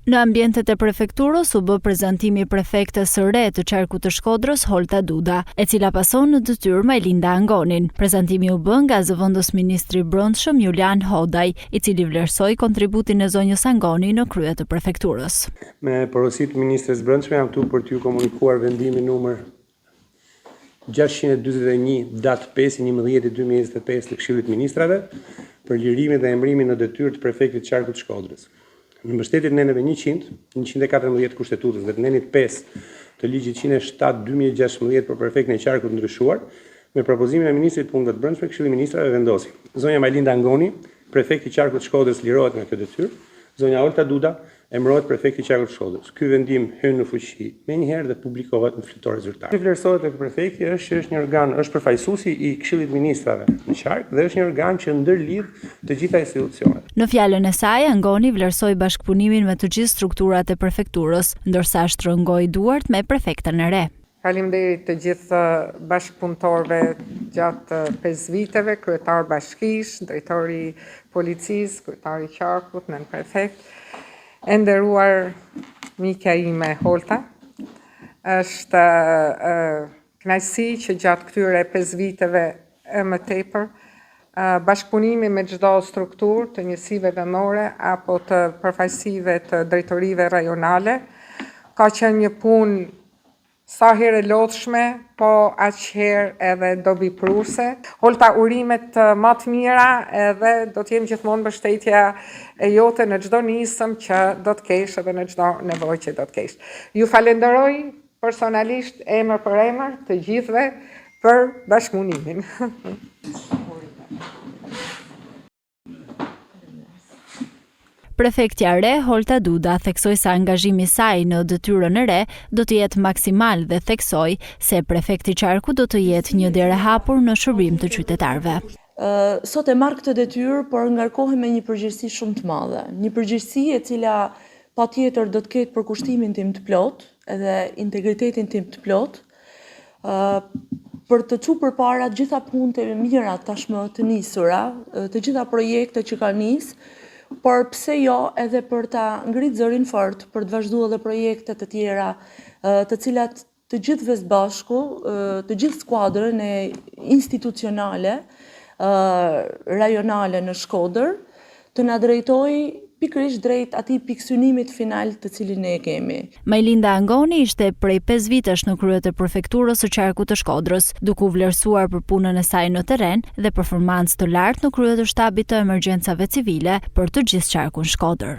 Në ambientet e prefekturës u bë prezantimi prefektes së re të qarkut të Shkodrës, Holta Duda, e cila pason në detyrë Majlinda Angonin. Prezantimi u bë nga zëvendës ministri i Brendshëm Julian Hodaj, i cili vlerësoi kontributin e zonjës Angoni në krye të prefekturës. Me porositë e ministres Brendshme jam këtu për t'ju komunikuar vendimin numër 641 datë 5/11/2025 të Këshillit të Ministrave për lirimin dhe emërimin në detyrë të prefektit të qarkut të Shkodrës. Në mbështetje të neneve 114 kushtetutës dhe të nenit 5 të ligjit 107/2016 për prefektin e qarkut ndryshuar, me propozimin e ministrit të punëve të brendshme, Këshilli i Ministrave vendosi: zonja Majlinda Angoni, prefekti i qarkut të Shkodrës, lirohet nga kjo detyrë; zonja Holta Duda emërohet prefekti i qarkut të Shkodrës. Ky vendim hyn në fuqi menjëherë dhe publikohet në flitor zyrtar. Vlerësohet tek prefekti është një organ, është përfaqësuesi i Këshillit të Ministrave në qark dhe është një organ që ndërlidh të gjitha institucionet. Në fjalën e saj, Angoni vlerësoi bashkëpunimin me të gjithë strukturat e prefekturës, ndërsa shtrëngoi duart me prefektën e re. Faleminderit të gjithë bashkëpunëtorëve gjatë 5 viteve, kryetar bashkish, drejtori policisë, kryetari i qarkut, nën prefekt. E nderuar mika ime Holta, është kënaqësi që gjatë këtyre 5 viteve e më tepër bashkëpunimi me çdo strukturë të njësive vendore apo të përfaqësive të drejtorive rajonale ka qenë një punë sa herë e lodhshme, po aq herë edhe dobipruese. Holta, urimet më të mira edhe do të jem gjithmonë mbështetja e jote në çdo nisëm që do të kesh edhe në çdo nevojë që do të kesh. Ju falenderoj personalisht emër për emër të gjithëve për bashkëpunimin. Prefektja re, Holta Duda, theksoi se angazhimi i saj në detyrën e re do të jetë maksimal dhe theksoi se prefekti i qarkut do të jetë një derë e hapur në shërbim të qytetarëve. Sot e marr këtë detyrë, por ngarkohem me një përgjegjësi shumë të madhe. Një përgjegjësi e cila patjetër do të ketë përkushtimin tim të plot, edhe integritetin tim të plot, për të çuar përpara të gjitha punët e mira tashmë të nisura, të gjitha projektet që kanë nisë, por pse jo edhe për ta ngritur zërin fort për të vazhduar edhe projekte të tjera, të cilat të gjithëve së bashku, të gjithë skuadrën e institucionale, rajonale në Shkodër, të na drejtojë pikërisht drejt atij pikësynimit final të cilin ne e kemi. Majlinda Angoni ishte prej 5 vitesh në krye të prefekturës së qarkut të Shkodrës, duke u vlerësuar për punën e saj në terren dhe performancë të lartë në krye të shtabit të emergjencave civile për të gjithë qarkun Shkodër.